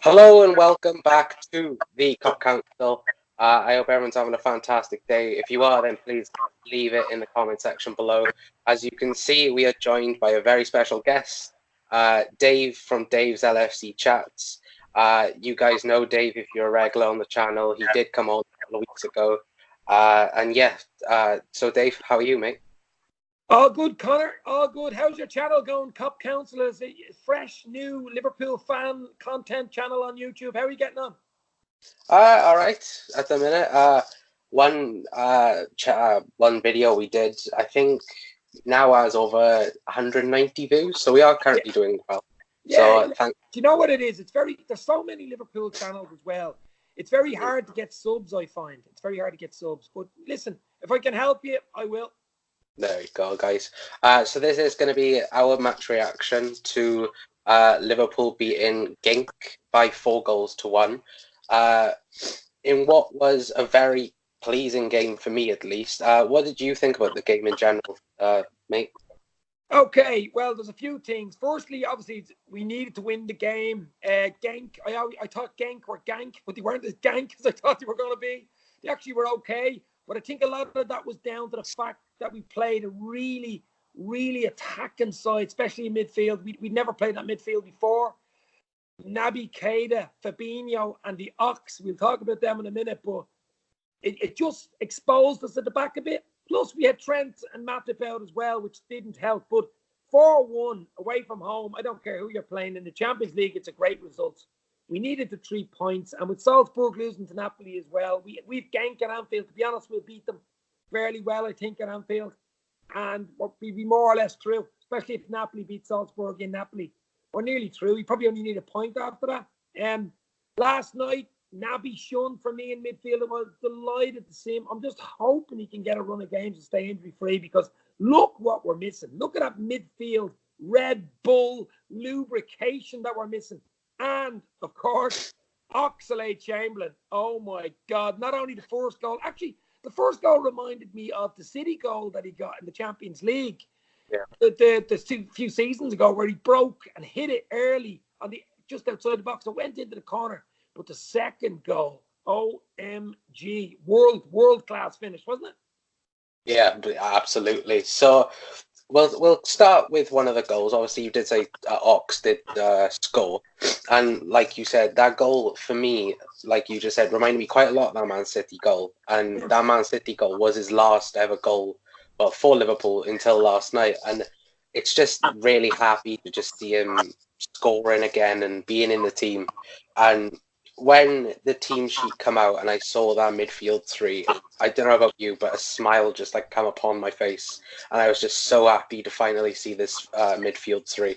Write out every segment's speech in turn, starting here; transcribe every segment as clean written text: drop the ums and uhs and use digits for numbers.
Hello and welcome back to the Cup Council. I hope everyone's having a fantastic day. If you are, then please leave it in the comment section below. As you can see, we are joined by a very special guest, Dave from Dave's LFC Chats. You guys know Dave if you're a regular on the channel. He did come on a couple of weeks ago. So Dave, how are you, mate? All good, Connor. All good. How's your channel going? Cup Councillors, a fresh, new Liverpool fan content channel on YouTube. How are you getting on? All right. At the minute, one video we did, I think now has over 190 views, so we are currently doing well. Yeah. Do you know what it is? There's so many Liverpool channels as well. It's very hard to get subs, I find. It's very hard to get subs. But listen, if I can help you, I will. There we go, guys. So this is going to be our match reaction to Liverpool beating Genk by 4-1. In what was a very pleasing game for me, at least. What did you think about the game in general, mate? Okay, well, there's a few things. Firstly, obviously, we needed to win the game. Genk, I thought Genk were Gank, but they weren't as Gank as I thought they were going to be. They actually were okay, but I think a lot of that was down to the fact that we played a really, really attacking side, especially in midfield. We'd never played that midfield before. Naby Keita, Fabinho, and the Ox, we'll talk about them in a minute, but it just exposed us at the back a bit. Plus, we had Trent and Matip out as well, which didn't help. But 4-1 away from home, I don't care who you're playing. In the Champions League, it's a great result. We needed the 3 points. And with Salzburg losing to Napoli as well, we've Genk at Anfield. To be honest, we'll beat them fairly well, I think, at Anfield. And we'll be more or less through, especially if Napoli beat Salzburg in Napoli. We're nearly through. We probably only need a point after that. Last night, Naby shone for me in midfield. I was delighted to see him. I'm just hoping he can get a run of games and stay injury-free, because look what we're missing. Look at that midfield, Red Bull lubrication that we're missing. And, of course, Oxlade-Chamberlain. Oh, my God. Not only the first goal. Actually, the first goal reminded me of the City goal that he got in the Champions League. Yeah. The few seasons ago, where he broke and hit it early on just outside the box. It went into the corner. But the second goal, OMG, world-class finish, wasn't it? Yeah, absolutely. So we'll start with one of the goals. Obviously, you did say Ox did score. And like you said, that goal, for me, like you just said, reminded me quite a lot of that Man City goal. And that Man City goal was his last ever goal for Liverpool until last night. And it's just really happy to just see him scoring again and being in the team. And when the team sheet come out and I saw that midfield 3, I don't know about you, but a smile just like come upon my face, and I was just so happy to finally see this midfield 3.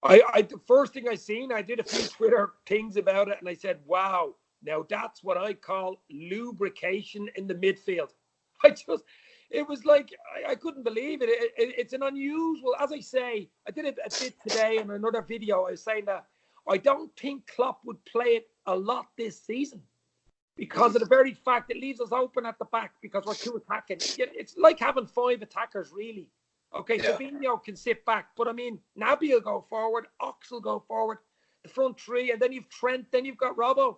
The first thing I seen, I did a few Twitter things about it, and I said, "Wow, now that's what I call lubrication in the midfield." It was like I couldn't believe it. It's an unusual, as I say, I did it a bit today in another video. I was saying that I don't think Klopp would play it a lot this season, because of the very fact it leaves us open at the back because we're too attacking. It's like having 5 attackers, really. Okay, yeah. Fabinho can sit back, but I mean, Naby will go forward, Ox will go forward, the front 3, and then you've Trent, then you've got Robbo.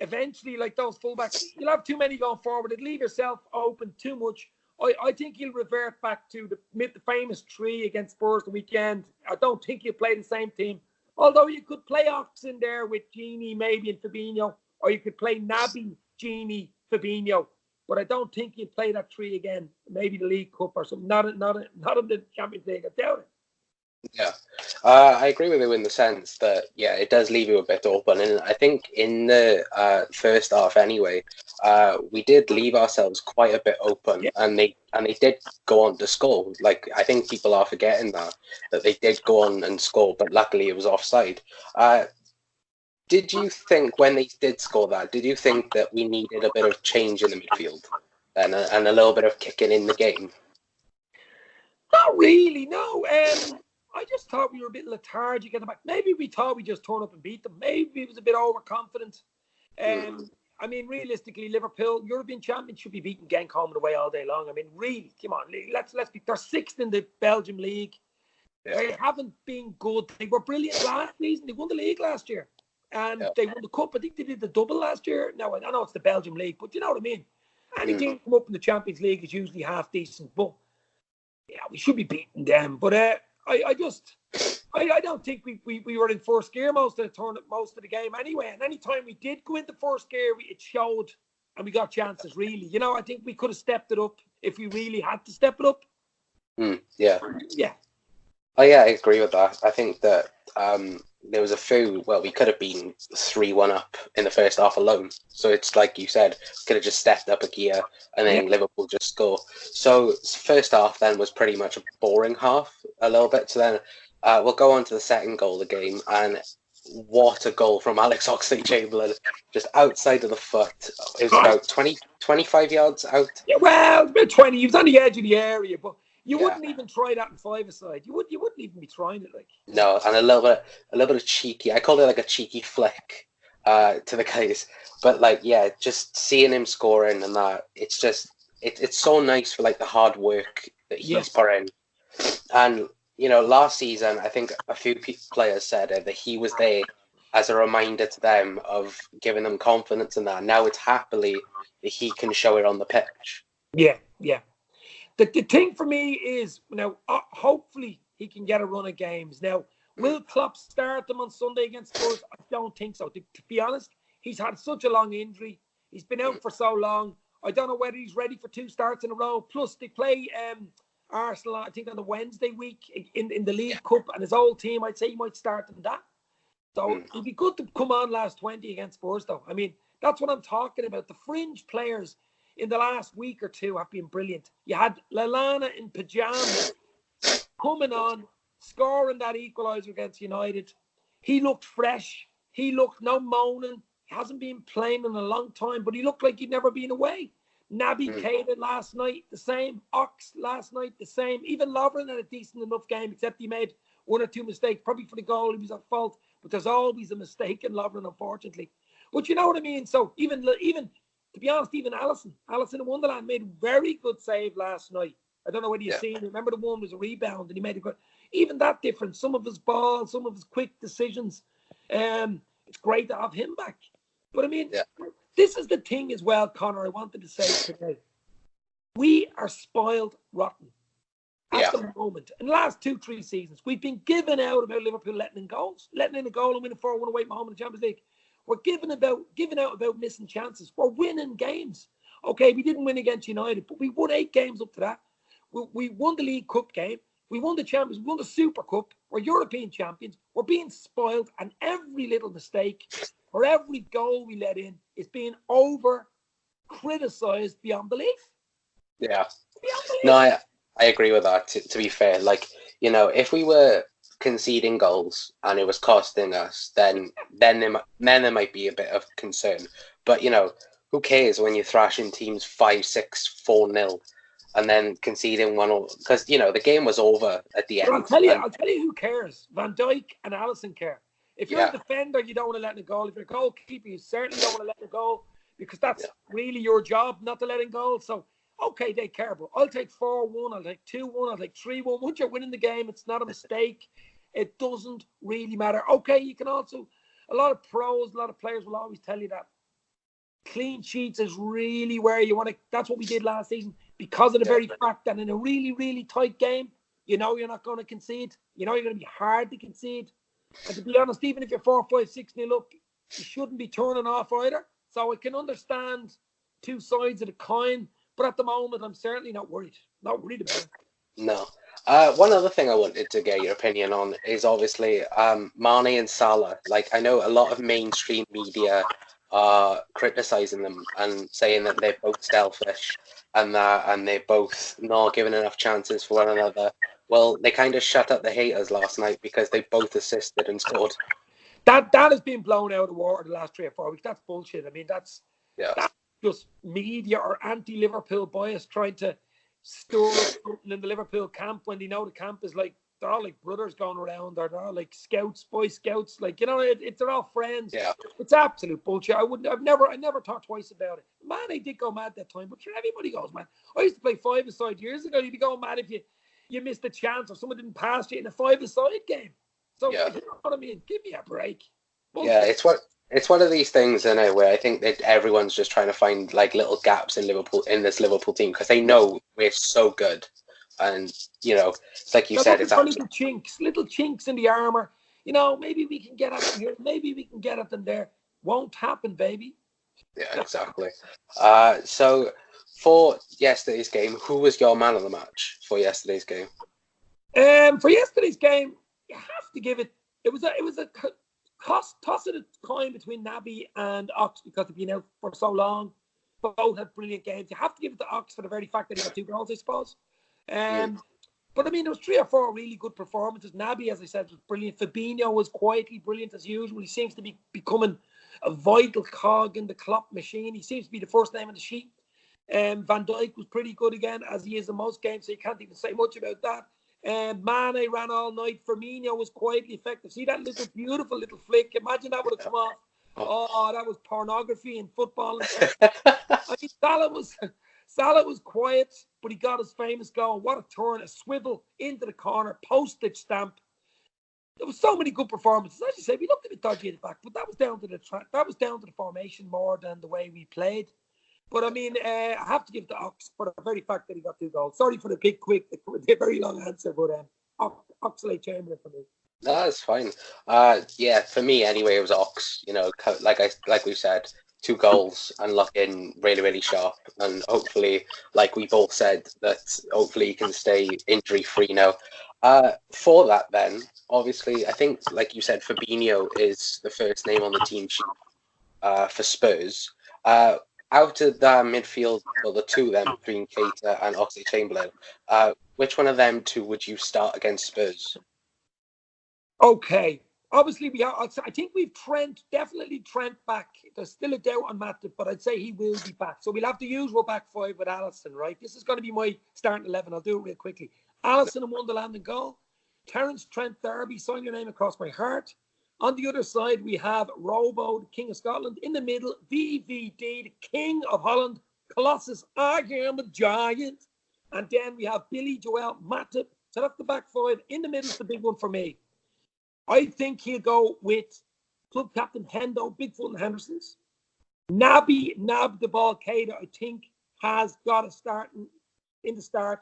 Eventually, like those fullbacks, you'll have too many going forward. It'll leave yourself open too much. I think he'll revert back to the famous 3 against Spurs the weekend. I don't think he'll play the same team. Although you could play Ox in there with Gini, maybe, and Fabinho, or you could play Naby, Gini, Fabinho. But I don't think you'd play that 3 again. Maybe the League Cup or something. Not in the Champions League. I doubt it. Yeah, I agree with you in the sense that, yeah, it does leave you a bit open. And I think in the first half anyway, we did leave ourselves quite a bit open. Yeah. And they did go on to score. Like, I think people are forgetting that they did go on and score, but luckily it was offside. Did you think when they did score that, did you think that we needed a bit of change in the midfield and a little bit of kicking in the game? Not really, no. I just thought we were a bit lethargic at the back. Maybe we thought we just turned up and beat them. Maybe it was a bit overconfident. I mean, realistically, Liverpool, European champions, should be beating Genk home and away all day long. I mean, really, come on, let's be. They're 6th in the Belgium league. Yeah. They haven't been good. They were brilliant last season. They won the league last year. and they won the cup. I think they did the double last year. Now, I know it's the Belgium league, but you know what I mean? Any team come up in the Champions League is usually half decent, but yeah, we should be beating them. But I don't think we were in first gear most of the tournament, most of the game anyway. And any time we did go into first gear, it showed, and we got chances, really. You know, I think we could have stepped it up if we really had to step it up. Yeah. Yeah. Oh, yeah, I agree with that. I think that there was a few, well, we could have been 3-1 up in the first half alone. So it's like you said, could have just stepped up a gear and then Liverpool just score. So first half then was pretty much a boring half a little bit. So then we'll go on to the second goal of the game, and what a goal from Alex Oxlade-Chamberlain, just outside of the foot. It was about 25 yards out. Yeah, well, about 20. He was on the edge of the area, but you wouldn't even try that in five-a-side. You wouldn't even be trying it, like. No, and a little bit of cheeky. I called it like a cheeky flick to the guys, but like, yeah, just seeing him scoring and that, it's just it's so nice for like the hard work that he's put in. And you know, last season I think a few players said that he was there as a reminder to them of giving them confidence in that. Now it's happily that he can show it on the pitch. Yeah. The thing for me is, now, hopefully he can get a run of games. Now, will Klopp start them on Sunday against Spurs? I don't think so. To be honest, he's had such a long injury. He's been out for so long. I don't know whether he's ready for 2 starts in a row. Plus, they play Arsenal, I think, on the Wednesday week in the League Cup. And his old team, I'd say he might start in that. So it'd be good to come on last 20 against Spurs, though. I mean, that's what I'm talking about. The fringe players in the last week or two have been brilliant. You had Lallana in pyjamas coming on, scoring that equaliser against United. He looked fresh. He looked no moaning. He hasn't been playing in a long time, but he looked like he'd never been away. Naby Keita last night, the same. Ox last night, the same. Even Lovren had a decent enough game, except he made 1 or 2 mistakes, probably for the goal. He was at fault, but there's always a mistake in Lovren, unfortunately. But you know what I mean? So even to be honest, even Alisson in Wonderland made a very good save last night. I don't know whether you've seen it. Remember, the one was a rebound and he made a good. Even that difference, some of his balls, some of his quick decisions. It's great to have him back. But I mean, this is the thing as well, Connor, I wanted to say today. We are spoiled rotten at the moment. In the last 2-3 seasons, we've been given out about Liverpool letting in goals, letting in a goal and winning 4-1 away from home in the Champions League. We're giving out about missing chances. We're winning games. Okay, we didn't win against United, but we won 8 games up to that. We won the League Cup game. We won the Champions. We won the Super Cup. We're European champions. We're being spoiled, and every little mistake or every goal we let in is being criticised beyond belief. Yeah. No, I agree with that. To be fair, like, you know, if we were conceding goals and it was costing us, then there might be a bit of concern. But you know, who cares when you're thrashing teams 5-6, 4-0 and then conceding one? Because you know the game was over at the end. I'll tell you who cares. Van Dijk and Alisson care. If you're a defender, you don't want to let in a goal. If you're a goalkeeper, you certainly don't want to let in a goal, because that's really your job, not to let in goals. So okay, they care, but I'll take 4-1, I'll take 2-1, I'll take 3-1. Once you're winning the game, it's not a mistake. It doesn't really matter. Okay, you can also, a lot of players will always tell you that clean sheets is really where you want to. That's what we did last season, because of the very fact that in a really, really tight game, you know you're not going to concede. You know you're going to be hard to concede. And to be honest, even if you're 4-5, 6-0 up, you shouldn't be turning off either. So I can understand 2 sides of the coin, but at the moment, I'm certainly not worried. Not worried about it. No. One other thing I wanted to get your opinion on is obviously Mane and Salah. Like, I know a lot of mainstream media are criticising them and saying that they're both selfish and they're both not giving enough chances for one another. Well, they kind of shut up the haters last night because they both assisted and scored. That has been blown out of the water the last 3 or 4 weeks. That's bullshit. I mean, that's just media or anti-Liverpool bias trying to stir something in the Liverpool camp when they know the camp is like, they're all like brothers going around, or they're all like scouts, Boy Scouts, like, you know, they're all friends. Yeah, it's absolute bullshit. I never thought twice about it. Man, I did go mad that time, but sure, everybody goes mad. I used to play 5-a-side years ago. You'd be going mad if you missed a chance or someone didn't pass you in a 5-a-side game. So you know what I mean? Give me a break. Yeah, it's one of these things, in a where I think that everyone's just trying to find like little gaps in this Liverpool team because they know we're so good, and it's like you They're said, looking it's for absolutely little chinks in the armor. Maybe we can get at them here. Maybe we can get at them there. Won't happen, baby. yeah, exactly. So for yesterday's game, who was your man of the match for yesterday's game? For yesterday's game, you have to give it. It was a toss of the coin between Naby and Ox because they've been out for so long. Both have brilliant games. You have to give it to Ox for the very fact that he got 2 goals, I suppose. But I mean, there was 3 or 4 really good performances. Naby, as I said, was brilliant. Fabinho was quietly brilliant as usual. He seems to be becoming a vital cog in the Klopp machine. He seems to be the first name on the sheet. Van Dijk was pretty good again, as he is in most games, so you can't even say much about that. Mane ran all night. Firmino was quietly effective. See that beautiful little flick? Imagine that would have come off. Oh, that was pornography in football. I mean, Salah was quiet, but he got his famous goal. What a turn, a swivel into the corner, postage stamp. There was so many good performances. As you say, we looked a bit dodgy at the back, but that was down to the formation more than the way we played. But I mean, I have to give the Ox for the very fact that he got 2 goals. Sorry for the the very long answer, but Oxlade-Chamberlain for me. No, that's fine. Yeah, for me anyway, it was Ox. Like we said, 2 goals and looking really, really sharp. And hopefully, like we both said, that hopefully he can stay injury free now. For that, then obviously, I think, like you said, Fabinho is the first name on the team sheet for Spurs. Out of the midfield, well, the 2 of them between Keita and Oxlade-Chamberlain, which one of them 2 would you start against Spurs? Okay. Obviously, I think we've definitely Trent back. There's still a doubt on Matip, but I'd say he will be back. So we'll have the usual back 5 with Alisson, right? This is going to be my starting 11. I'll do it real quickly. Alisson and Wonderland and goal. Terence Trent Derby, sign your name across my heart. On the other side, we have Robo, the King of Scotland. In the middle, VVD, the King of Holland. Colossus, I am a giant. And then we have Billy Joel Matip. So that's the back 5. In the middle is the big one for me. I think he'll go with club captain Hendo, Bigfoot and Henderson's. Nab the ball, Keita, I think, has got a start in the start.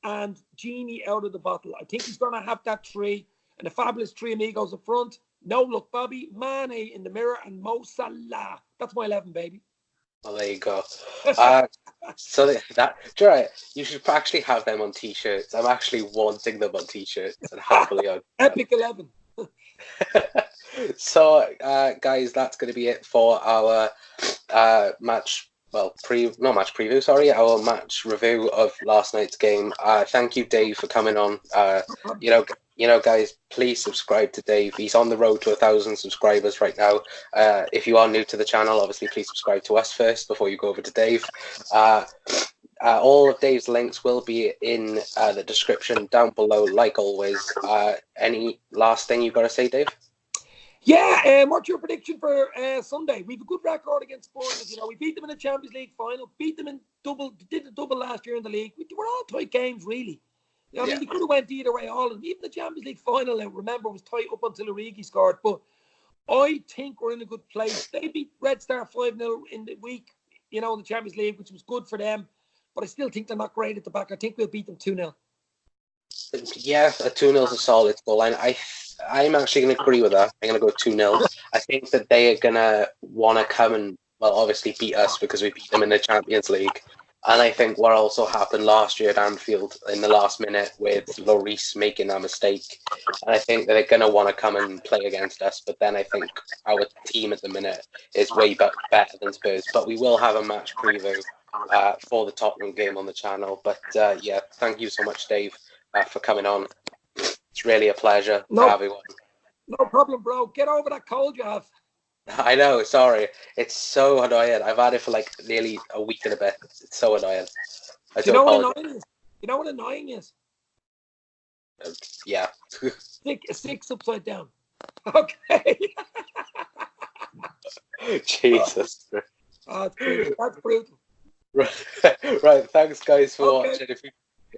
And Genie out of the bottle. I think he's going to have that 3. And the fabulous 3 amigos up front. No look, Bobby, Mane in the mirror, and Mo Salah. That's my 11, baby. Well, there you go. So you should actually have them on T-shirts. I'm actually wanting them on T-shirts and happily on. Epic 11. So, guys, that's going to be it for our match. Well, not match preview. Sorry, our match review of last night's game. Thank you, Dave, for coming on. Guys, please subscribe to Dave. He's on the road to 1,000 subscribers right now. If you are new to the channel, obviously, please subscribe to us first before you go over to Dave. All of Dave's links will be in the description down below, like always. Any last thing you've got to say, Dave? Yeah, what's your prediction for Sunday? We have a good record against Spurs. We beat them in the Champions League final, beat them in did a double last year in the league. We're all tight games, really. I mean, they could have went either way. All of them. Even the Champions League final, remember, was tight up until Origi scored. But I think we're in a good place. They beat Red Star 5-0 in the week, in the Champions League, which was good for them. But I still think they're not great at the back. I think we'll beat them 2-0. Yeah, a 2-0 is a solid scoreline. I'm actually going to agree with that. I'm going to go 2-0. I think that they are going to want to come and, well, obviously beat us because we beat them in the Champions League. And I think what also happened last year at Anfield in the last minute with Lloris making that mistake. And I think that they're going to want to come and play against us. But then I think our team at the minute is way better than Spurs. But we will have a match preview for the Tottenham game on the channel. But yeah, thank you so much, Dave, for coming on. It's really a pleasure to have you on. No problem, bro. Get over that cold you have. I know, sorry. It's so annoying. I've had it for like nearly a week and a bit. It's so annoying. Do you know what annoying is? You know what annoying is? Yeah. 6 upside down. Okay. Jesus. That's brutal. That's brutal. Right. Thanks, guys, for watching.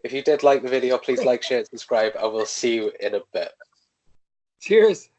If you did like the video, please like, share, subscribe, and we'll see you in a bit. Cheers.